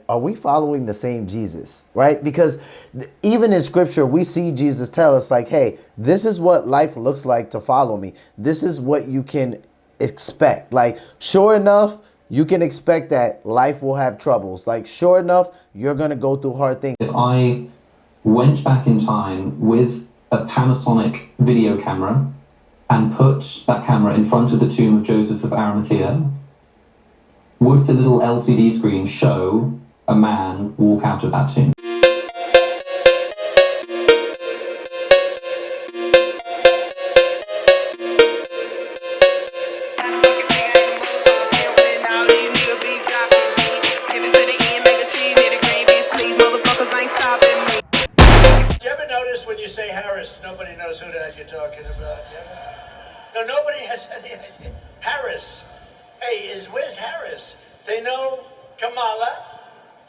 are we following the same Jesus, right? Because even in scripture, we see Jesus tell us like, hey, this is what life looks like to follow me. This is what you can expect. Like, sure enough, you can expect that life will have troubles. Like, sure enough, you're going to go through hard things. If I went back in time with a Panasonic video camera and put that camera in front of the tomb of Joseph of Arimathea, would the little LCD screen show a man walk out of that tomb? When you say Harris, nobody knows who that you're talking about. No, nobody has any idea. Harris. Hey, where's Harris? They know Kamala.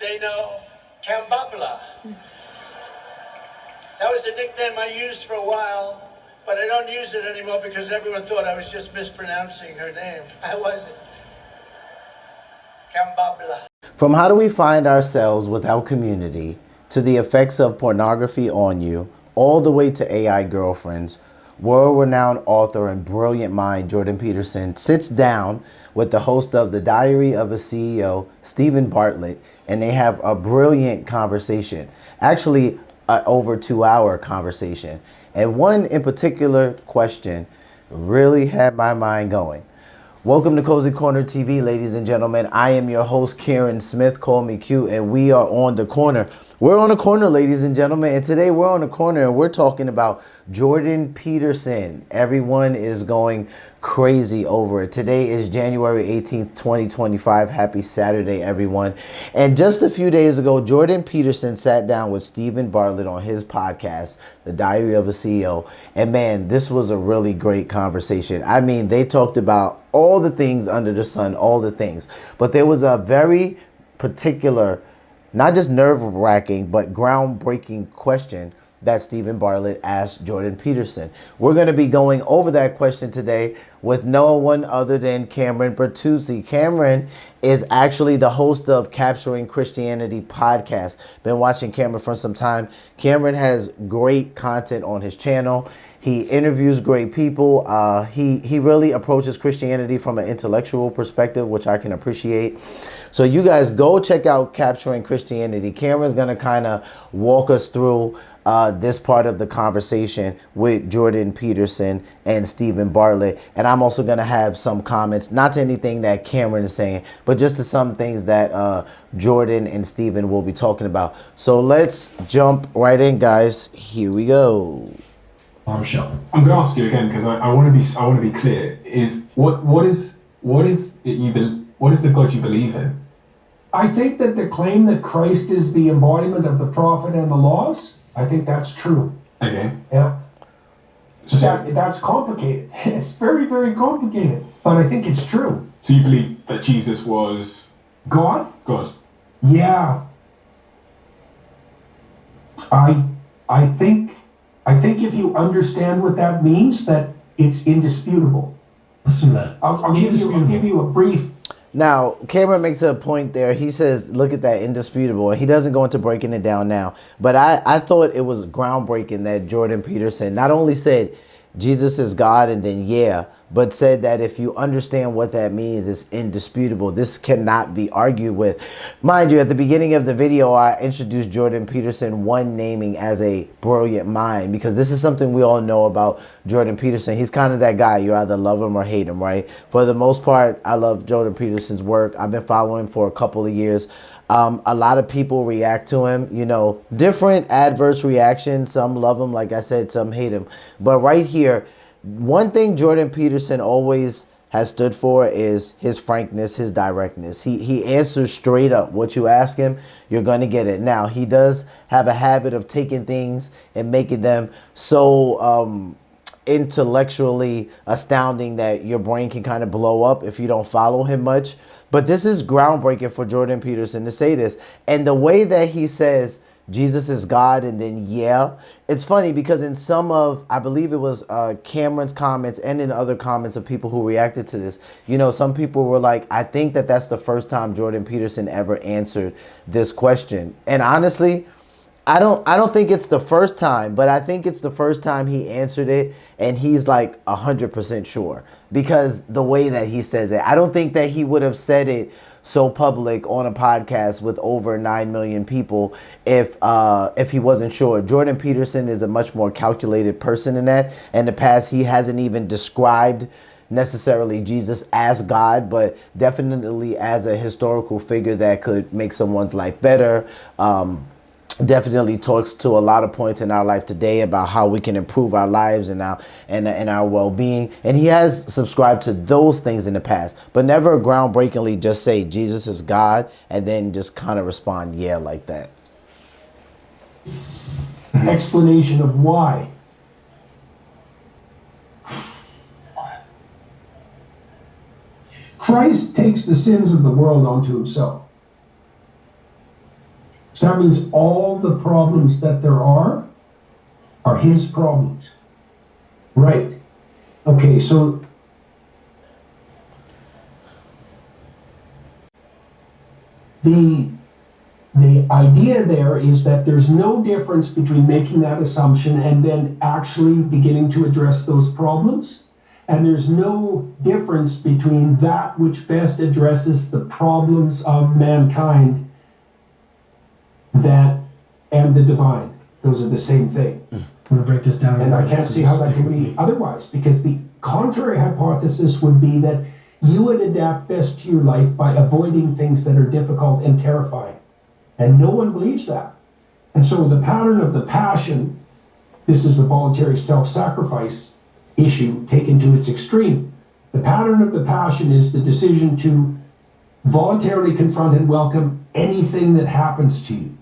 They know Kambabla. That was the nickname I used for a while, but I don't use it anymore because everyone thought I was just mispronouncing her name. I wasn't. Kambabla. From how do we find ourselves without community, to the effects of pornography on you, all the way to AI girlfriends, world-renowned author and brilliant mind Jordan Peterson sits down with the host of The Diary of a CEO, Steven Bartlett, and they have a brilliant conversation. Actually, an over 2-hour conversation. And one in particular question really had my mind going. Welcome to CozyCorner TV, ladies and gentlemen. I am your host, Kieran Smith. Call me Q, and we are on the corner. We're on the corner, ladies and gentlemen, and today we're on the corner and we're talking about Jordan Peterson. Everyone is going crazy over it. Today is January 18th, 2025. Happy Saturday, everyone. And just a few days ago, Jordan Peterson sat down with Steven Bartlett on his podcast, The Diary of a CEO. And man, this was a really great conversation. I mean, they talked about all the things under the sun, all the things. But there was a very particular, not just nerve-wracking, but groundbreaking question that Steven Bartlett asked Jordan Peterson. We're going to be going over that question today with no one other than Cameron Bertuzzi. Cameron is actually the host of Capturing Christianity podcast. Been watching Cameron for some time. Cameron has great content on his channel. He interviews great people. He really approaches Christianity from an intellectual perspective, which I can appreciate. So you guys go check out Capturing Christianity. Cameron's going to kind of walk us through this part of the conversation with Jordan Peterson and Steven Bartlett. And I'm also going to have some comments, not to anything that Cameron is saying, but just to some things that Jordan and Steven will be talking about. So let's jump right in, guys. Here we go. Michelle, I'm going to ask you again because I want to be clear. Is what is the God you believe in? I think that the claim that Christ is the embodiment of the prophet and the laws, I think that's true. Okay. Yeah. So That's complicated. It's very, very complicated. But I think it's true. you believe that Jesus was God? God? Yeah. I think if you understand what that means, that it's indisputable. Listen to that. I'll give you a brief. Now, Cameron makes a point there. He says, look at that, indisputable. And he doesn't go into breaking it down now. But I thought it was groundbreaking that Jordan Peterson not only said Jesus is God and then but said that if you understand what that means, it's indisputable. This cannot be argued with. Mind you, at the beginning of the video, I introduced Jordan Peterson, one naming as a brilliant mind, because this is something we all know about Jordan Peterson. He's kind of that guy. You either love him or hate him, right? For the most part, I love Jordan Peterson's work. I've been following him for a couple of years. A lot of people react to him, you know, different adverse reactions. Some love him, like I said, some hate him. But right here, one thing Jordan Peterson always has stood for is his frankness, his directness. He answers straight up. What you ask him, you're going to get it. Now, he does have a habit of taking things and making them so intellectually astounding that your brain can kind of blow up if you don't follow him much. But this is groundbreaking for Jordan Peterson to say this. And the way that he says Jesus is God, and then yeah. It's funny because in some of, I believe it was Cameron's comments and in other comments of people who reacted to this, you know, some people were like, I think that that's the first time Jordan Peterson ever answered this question. And honestly, I don't think it's the first time, but I think it's the first time he answered it, and he's like 100% sure because the way that he says it. I don't think that he would have said it so public on a podcast with over 9 million people if he wasn't sure. Jordan Peterson is a much more calculated person in that. In the past, he hasn't even described necessarily Jesus as God, but definitely as a historical figure that could make someone's life better. Definitely talks to a lot of points in our life today about how we can improve our lives and our well-being. And he has subscribed to those things in the past, but never groundbreakingly just say Jesus is God and then just kind of respond, yeah, like that. Explanation of why. Christ takes the sins of the world onto himself. So that means all the problems that there are his problems. Right. Okay, so the idea there is that there's no difference between making that assumption and then actually beginning to address those problems. And there's no difference between that which best addresses the problems of mankind and the divine. Those are the same thing. I'm going to break this down. And I can't see how that can be otherwise, because the contrary hypothesis would be that you would adapt best to your life by avoiding things that are difficult and terrifying. And no one believes that. And so the pattern of the passion, this is the voluntary self-sacrifice issue taken to its extreme. The pattern of the passion is the decision to voluntarily confront and welcome anything that happens to you,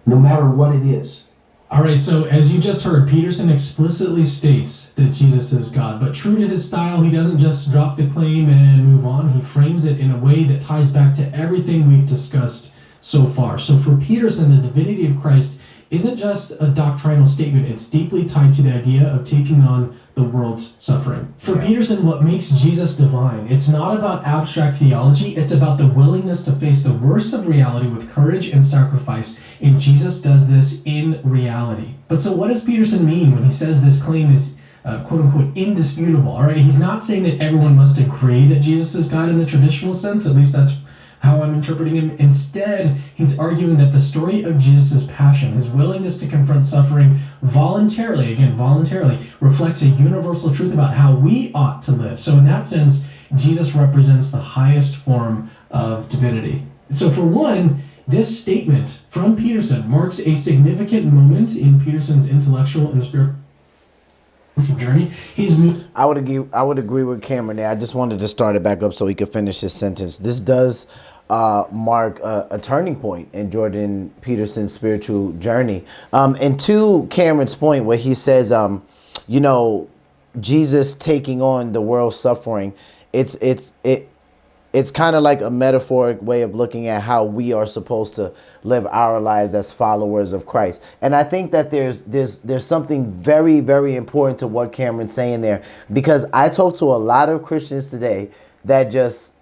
no matter what it is. All right, so as you just heard, Peterson explicitly states that Jesus is God, but true to his style, he doesn't just drop the claim and move on. He frames it in a way that ties back to everything we've discussed so far. So for Peterson, the divinity of Christ isn't just a doctrinal statement. It's deeply tied to the idea of taking on the world's suffering. For Peterson, what makes Jesus divine, it's not about abstract theology, it's about the willingness to face the worst of reality with courage and sacrifice, and Jesus does this in reality. But so what does Peterson mean when he says this claim is quote-unquote indisputable? All right, he's not saying that everyone must agree that Jesus is God in the traditional sense, at least that's how I'm interpreting him. Instead, he's arguing that the story of Jesus' passion, his willingness to confront suffering voluntarily, reflects a universal truth about how we ought to live. So in that sense, Jesus represents the highest form of divinity. So for one, this statement from Peterson marks a significant moment in Peterson's intellectual and spiritual journey. I would agree with Cameron there. I just wanted to start it back up so he could finish his sentence. This does mark a turning point in Jordan Peterson's spiritual journey. And to Cameron's point where he says, you know, Jesus taking on the world's suffering, it's kind of like a metaphoric way of looking at how we are supposed to live our lives as followers of Christ. And I think that there's something very, very important to what Cameron's saying there, because I talk to a lot of Christians today that just,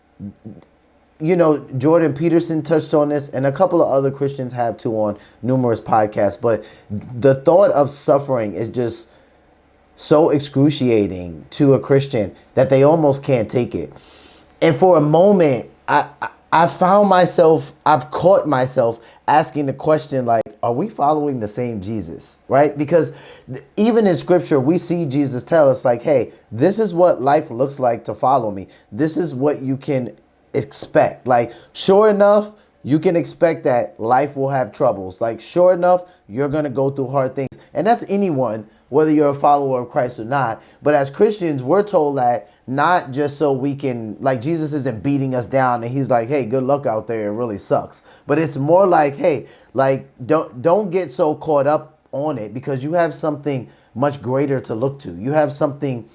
you know, Jordan Peterson touched on this, and a couple of other Christians have too on numerous podcasts. But the thought of suffering is just so excruciating to a Christian that they almost can't take it. And for a moment, I've caught myself asking the question, like, are we following the same Jesus, right? Because even in scripture, we see Jesus tell us, like, hey, this is what life looks like to follow me. This is what you can expect. Like, sure enough, you can expect that life will have troubles. Like, sure enough, you're going to go through hard things. And that's anyone, whether you're a follower of Christ or not. But as Christians, we're told that not just so we can, like, Jesus isn't beating us down and he's like, hey, good luck out there, it really sucks. But it's more like, hey, like, don't get so caught up on it, because you have something much greater to look to. You have something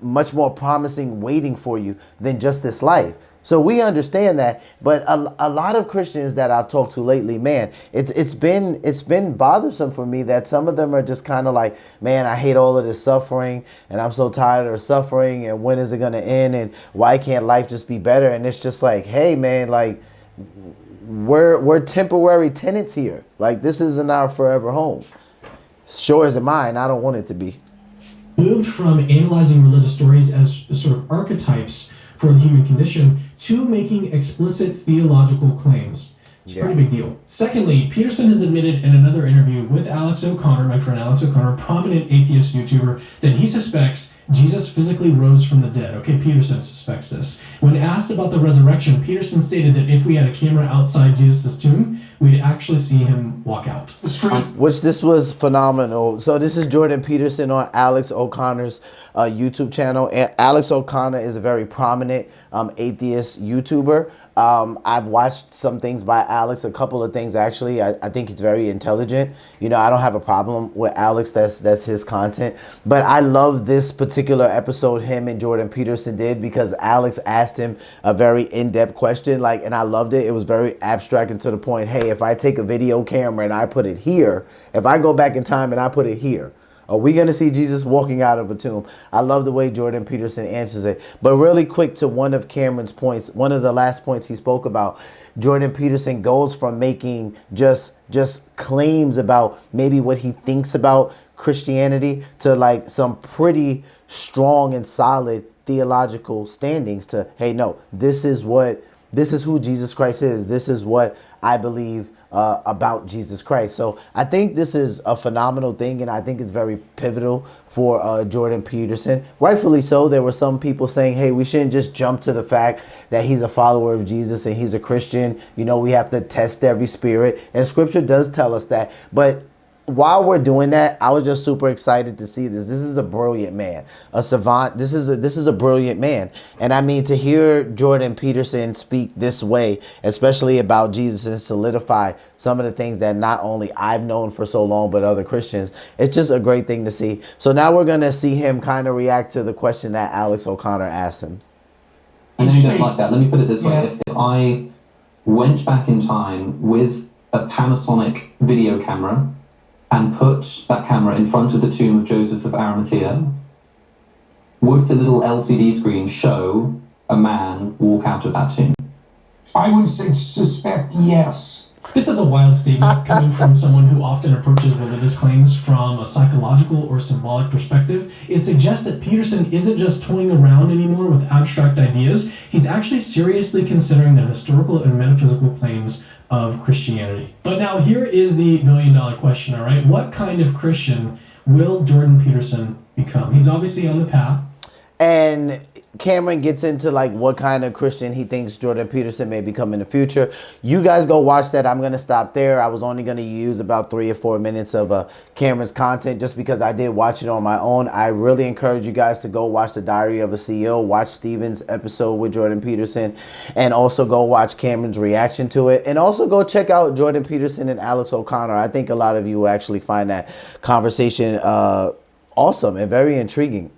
much more promising waiting for you than just this life. So we understand that, but a lot of Christians that I've talked to lately, man, it's been bothersome for me that some of them are just kind of like, man, I hate all of this suffering, and I'm so tired of suffering, and when is it gonna end, and why can't life just be better? And it's just like, hey, man, like we're temporary tenants here. Like this isn't our forever home. Sure isn't mine. I don't want it to be. Moved from analyzing religious stories as sort of archetypes for the human condition to making explicit theological claims. It's a pretty big deal. Secondly, Peterson has admitted in another interview with Alex O'Connor, my friend Alex O'Connor, prominent atheist YouTuber, that he suspects Jesus physically rose from the dead. Okay, Peterson suspects this. When asked about the resurrection, Peterson stated that if we had a camera outside Jesus' tomb, we'd actually see him walk out. Which this was phenomenal. So this is Jordan Peterson on Alex O'Connor's YouTube channel. And Alex O'Connor is a very prominent atheist YouTuber. I've watched some things by Alex, a couple of things actually. I think he's very intelligent. You know, I don't have a problem with Alex. That's his content. But I love this particular episode him and Jordan Peterson did because Alex asked him a very in-depth question, and I loved it. It was very abstract and to the point. Hey, if I take a video camera and I put it here, if I go back in time and I put it here, are we going to see Jesus walking out of a tomb? I love the way Jordan Peterson answers it. But really quick to one of Cameron's points, one of the last points he spoke about, Jordan Peterson goes from making just claims about maybe what he thinks about Christianity to like some pretty strong and solid theological standings to, hey, no, this is who Jesus Christ is. This is what I believe about Jesus Christ. So I think this is a phenomenal thing, and I think it's very pivotal for Jordan Peterson. Rightfully so. There were some people saying, hey, we shouldn't just jump to the fact that he's a follower of Jesus and he's a Christian. You know, we have to test every spirit, and scripture does tell us that. But while we're doing that, I was just super excited to see this. This is a brilliant man, a savant. This is a brilliant man. And I mean, to hear Jordan Peterson speak this way, especially about Jesus, and solidify some of the things that not only I've known for so long, but other Christians, it's just a great thing to see. So now we're going to see him kind of react to the question that Alex O'Connor asked him. I know you don't like that. Let me put it this way. If I went back in time with a Panasonic video camera and put that camera in front of the tomb of Joseph of Arimathea, would the little LCD screen show a man walk out of that tomb? I would suspect yes. This is a wild statement coming from someone who often approaches religious claims from a psychological or symbolic perspective. It suggests that Peterson isn't just toying around anymore with abstract ideas. He's actually seriously considering the historical and metaphysical claims of Christianity. But now here is the million-dollar question, all right? What kind of Christian will Jordan Peterson become? He's obviously on the path. And Cameron gets into like what kind of Christian he thinks Jordan Peterson may become in the future. You guys go watch that. I'm going to stop there. I was only going to use about 3 or 4 minutes of Cameron's content just because I did watch it on my own. I really encourage you guys to go watch the Diary of a CEO, watch Steven's episode with Jordan Peterson, and also go watch Cameron's reaction to it. And also go check out Jordan Peterson and Alex O'Connor. I think a lot of you will actually find that conversation awesome and very intriguing.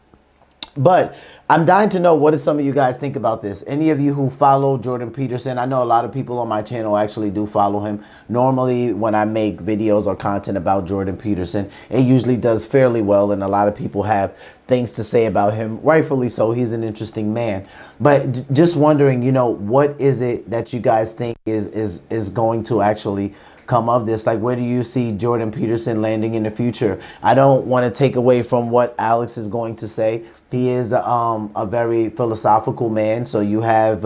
But I'm dying to know, what do some of you guys think about this? Any of you who follow Jordan Peterson? I know a lot of people on my channel actually do follow him. Normally, when I make videos or content about Jordan Peterson, it usually does fairly well, and a lot of people have things to say about him. Rightfully so. He's an interesting man. But just wondering, you know, what is it that you guys think is going to actually come of this? Like, where do you see Jordan Peterson landing in the future? I don't want to take away from what Alex is going to say. He is a very philosophical man. So you have,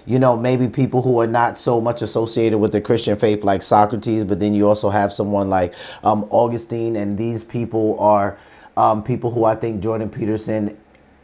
you know, maybe people who are not so much associated with the Christian faith like Socrates, but then you also have someone like Augustine. And these people are people who I think Jordan Peterson,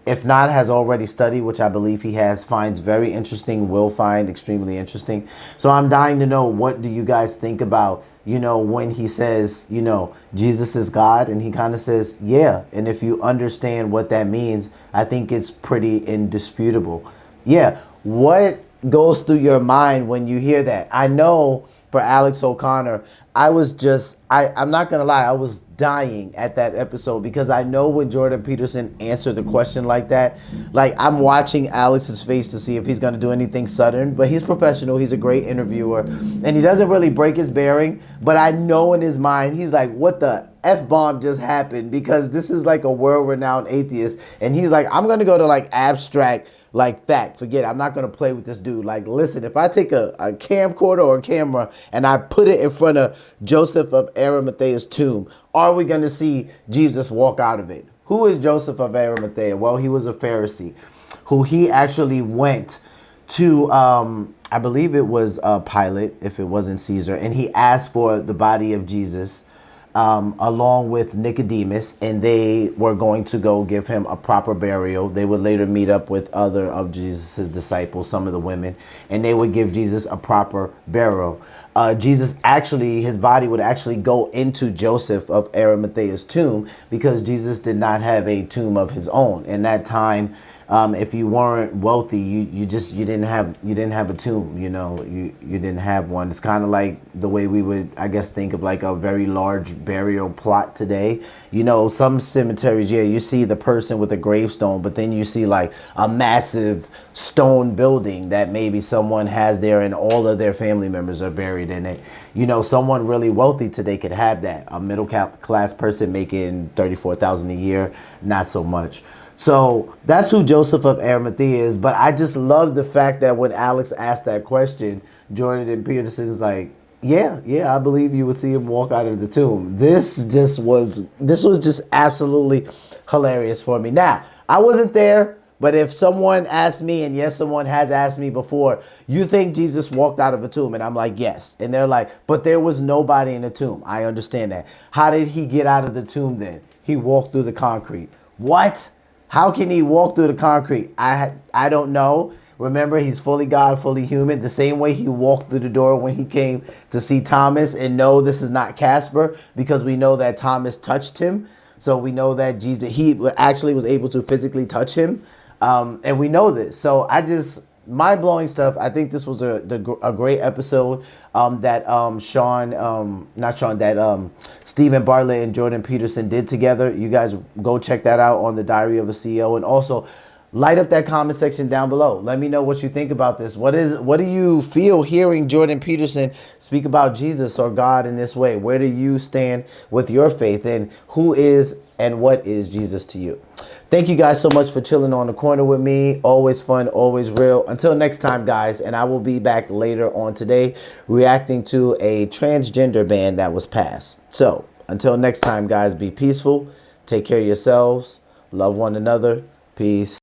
if not has already studied, which I believe he has, finds very interesting, will find extremely interesting. So I'm dying to know, what do you guys think about, you know, when he says, you know, Jesus is God, and he kind of says, yeah. And if you understand what that means, I think it's pretty indisputable. Yeah. What goes through your mind when you hear that? I know for Alex O'Connor, I was just, I'm not gonna lie, I was dying at that episode because I know when Jordan Peterson answered the question like that, like I'm watching Alex's face to see if he's gonna do anything sudden, but he's professional, he's a great interviewer, and he doesn't really break his bearing, but I know in his mind, he's like, what the F-bomb just happened? Because this is like a world-renowned atheist, and he's like, I'm gonna go to like abstract, like fact, forget it. I'm not gonna play with this dude. Like, listen, if I take a camcorder or a camera and I put it in front of Joseph of Arimathea's tomb, are we gonna see Jesus walk out of it? Who is Joseph of Arimathea? Well, he was a Pharisee who he actually went to, I believe it was Pilate, if it wasn't Caesar, and he asked for the body of Jesus, along with Nicodemus, and they were going to go give him a proper burial. They would later meet up with other of Jesus's disciples, some of the women, and they would give Jesus a proper burial. Jesus actually, his body would actually go into Joseph of Arimathea's tomb because Jesus did not have a tomb of his own. In that time, if you weren't wealthy, you didn't have a tomb, you know, you didn't have one. It's kind of like the way we would, I guess, think of like a very large burial plot today. You know, some cemeteries, yeah, you see the person with a gravestone, but then you see like a massive stone building that maybe someone has there and all of their family members are buried in it. You know, someone really wealthy today could have that. A middle class person making $34,000 a year, not so much. So that's who Joseph of Arimathea is. But I just love the fact that when Alex asked that question, Jordan Peterson's like, yeah, I believe you would see him walk out of the tomb. This was just absolutely hilarious for me. Now, I wasn't there, but if someone asked me, and yes, someone has asked me before, you think Jesus walked out of a tomb? And I'm like, yes. And they're like, but there was nobody in the tomb. I understand that. How did he get out of the tomb then? He walked through the concrete. What? How can he walk through the concrete? I don't know. Remember, he's fully God, fully human. The same way he walked through the door when he came to see Thomas. And no, this is not Casper, because we know that Thomas touched him. So we know that Jesus, he actually was able to physically touch him. And we know this. So mind-blowing stuff. I think this was a great episode that Steven Bartlett and Jordan Peterson did together. You guys go check that out on the Diary of a CEO, and also light up that comment section down below. Let me know what you think about this. What do you feel hearing Jordan Peterson speak about Jesus or God in this way? Where do you stand with your faith, and who is and what is Jesus to you? Thank you guys so much for chilling on the corner with me. Always fun, always real. Until next time, guys, and I will be back later on today reacting to a transgender ban that was passed. So until next time, guys, be peaceful. Take care of yourselves. Love one another. Peace.